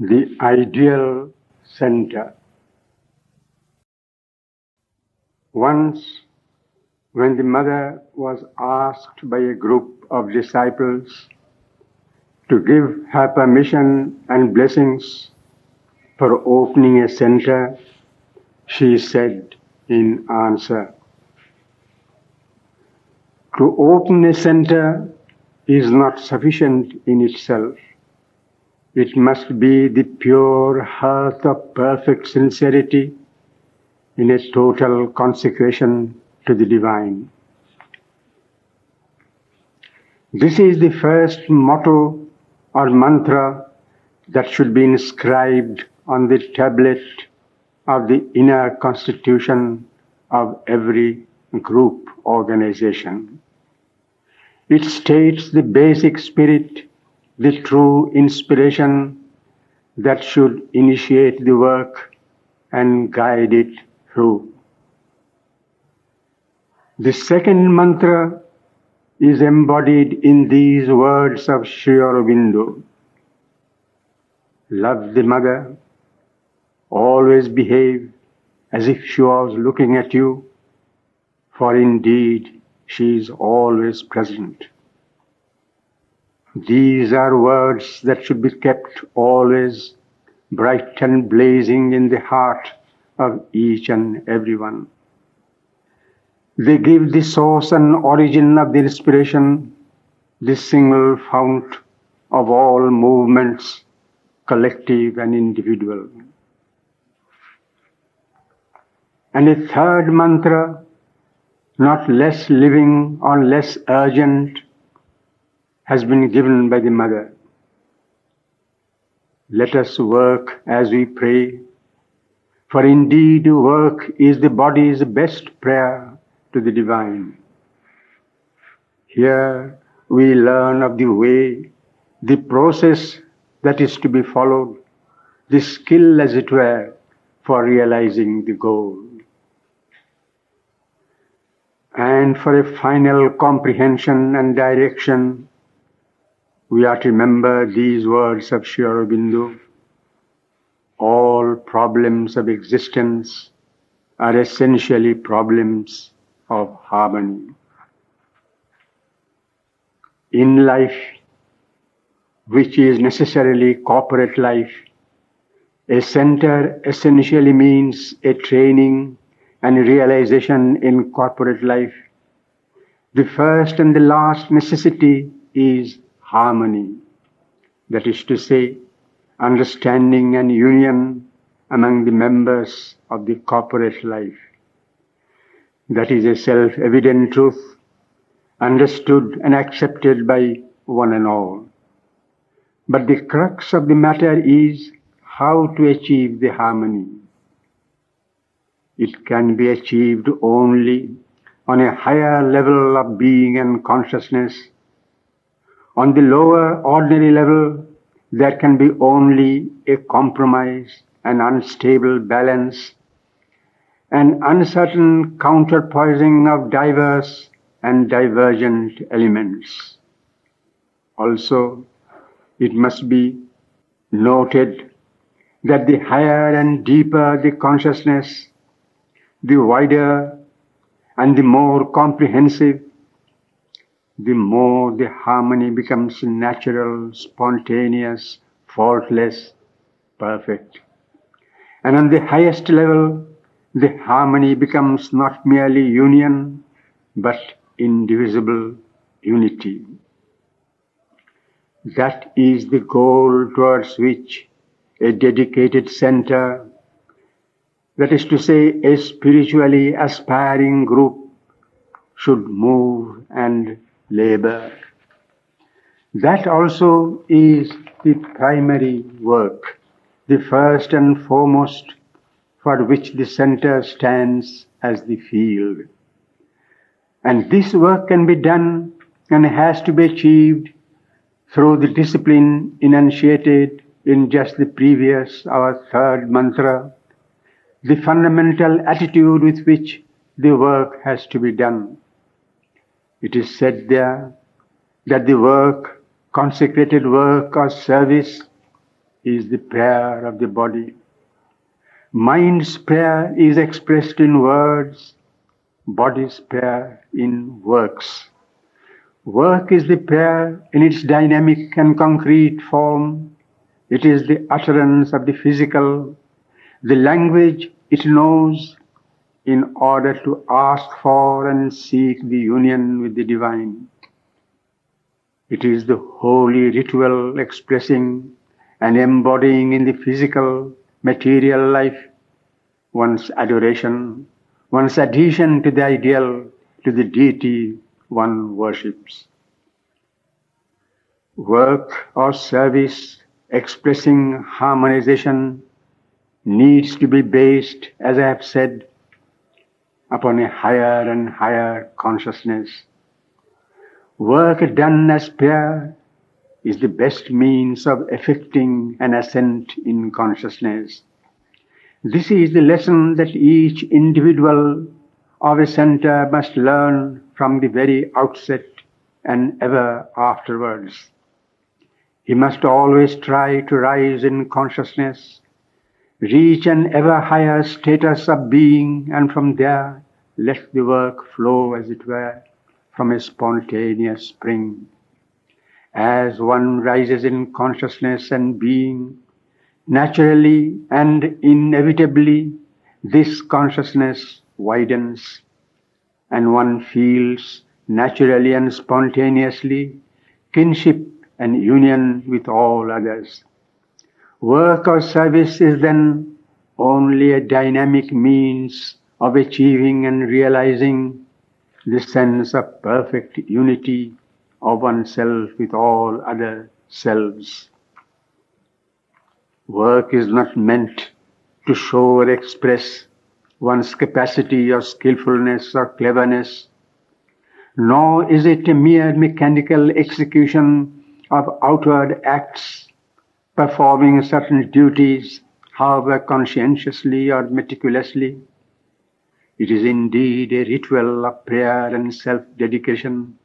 The ideal center. Once, when the mother was asked by a group of disciples to give her permission and blessings for opening a center, she said in answer, "To open a center is not sufficient in itself. It must be the pure heart of perfect sincerity in a total consecration to the divine." This is the first motto or mantra that should be inscribed on the tablet of the inner constitution of every group organization. It states the basic spirit, the true inspiration that should initiate the work and guide it through. The second mantra is embodied in these words of Sri Aurobindo. Love the mother, always behave as if she was looking at you, for indeed she is always present. These are words that should be kept always bright and blazing in the heart of each and every one. They give the source and origin of the inspiration, the single fount of all movements, collective and individual. And a third mantra, not less living or less urgent, has been given by the mother. Let us work as we pray, for indeed work is the body's best prayer to the divine. Here we learn of the way, the process that is to be followed, the skill, as it were, for realizing the goal. And for a final comprehension and direction, we are to remember these words of Sri Aurobindo. All problems of existence are essentially problems of harmony. In life, which is necessarily corporate life, a center essentially means a training and realization in corporate life. The first and the last necessity is harmony. That is to say, understanding and union among the members of the corporate life. That is a self-evident truth, understood and accepted by one and all. But the crux of the matter is how to achieve the harmony. It can be achieved only on a higher level of being and consciousness. On the lower ordinary level, there can be only a compromise, an unstable balance, an uncertain counterpoising of diverse and divergent elements. Also, it must be noted that the higher and deeper the consciousness, the wider and the more comprehensive, the more the harmony becomes natural, spontaneous, faultless, perfect. And on the highest level, the harmony becomes not merely union, but indivisible unity. That is the goal towards which a dedicated center, that is to say, a spiritually aspiring group, should move and labor. That also is the primary work, the first and foremost for which the center stands as the field. And this work can be done and has to be achieved through the discipline enunciated in just the previous, our third mantra, the fundamental attitude with which the work has to be done. It is said there that the work, consecrated work or service, is the prayer of the body. Mind's prayer is expressed in words, body's prayer in works. Work is the prayer in its dynamic and concrete form. It is the utterance of the physical, the language it knows in order to ask for and seek the union with the divine. It is the holy ritual expressing and embodying in the physical, material life one's adoration, one's adhesion to the ideal, to the deity one worships. Work or service expressing harmonization needs to be based, as I have said, upon a higher and higher consciousness. Work done as prayer is the best means of effecting an ascent in consciousness. This is the lesson that each individual of a center must learn from the very outset and ever afterwards. He must always try to rise in consciousness, reach an ever higher status of being, and from there let the work flow, as it were, from a spontaneous spring. As one rises in consciousness and being, naturally and inevitably this consciousness widens, and one feels naturally and spontaneously kinship and union with all others. Work or service is then only a dynamic means of achieving and realizing the sense of perfect unity of oneself with all other selves. Work is not meant to show or express one's capacity or skillfulness or cleverness, nor is it a mere mechanical execution of outward acts, performing certain duties, however conscientiously or meticulously. It is indeed a ritual of prayer and self-dedication,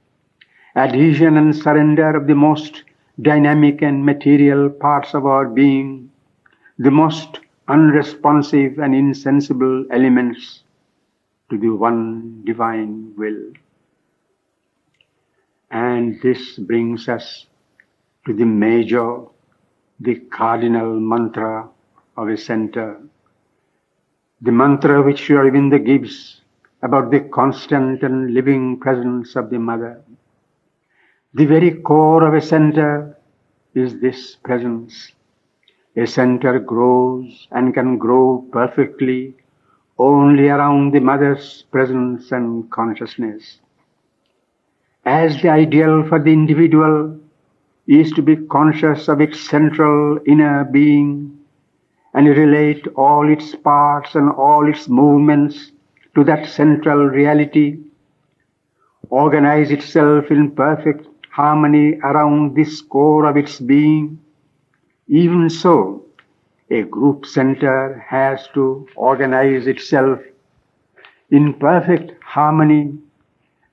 adhesion and surrender of the most dynamic and material parts of our being, the most unresponsive and insensible elements, to the one divine will. And this brings us to the major, the cardinal mantra of a center, the mantra which Sri Aurobindo gives about the constant and living presence of the Mother. The very core of a center is this presence. A center grows and can grow perfectly only around the Mother's presence and consciousness. As the ideal for the individual is to be conscious of its central inner being and relate all its parts and all its movements to that central reality, organize itself in perfect harmony around this core of its being. Even so, a group center has to organize itself in perfect harmony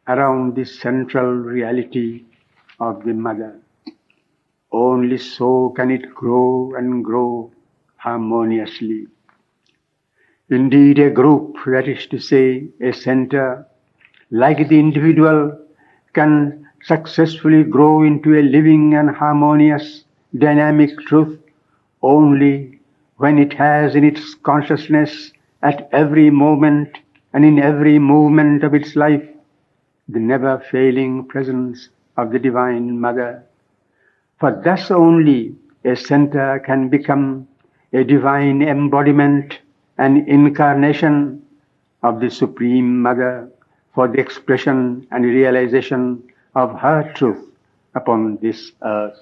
around the central reality of the Mother. Only so can it grow and grow harmoniously. Indeed, a group, that is to say, a center, like the individual, can successfully grow into a living and harmonious, dynamic truth only when it has in its consciousness at every moment and in every movement of its life the never-failing presence of the Divine Mother. For thus only a center can become a divine embodiment and incarnation of the Supreme Mother for the expression and realization of her truth upon this earth.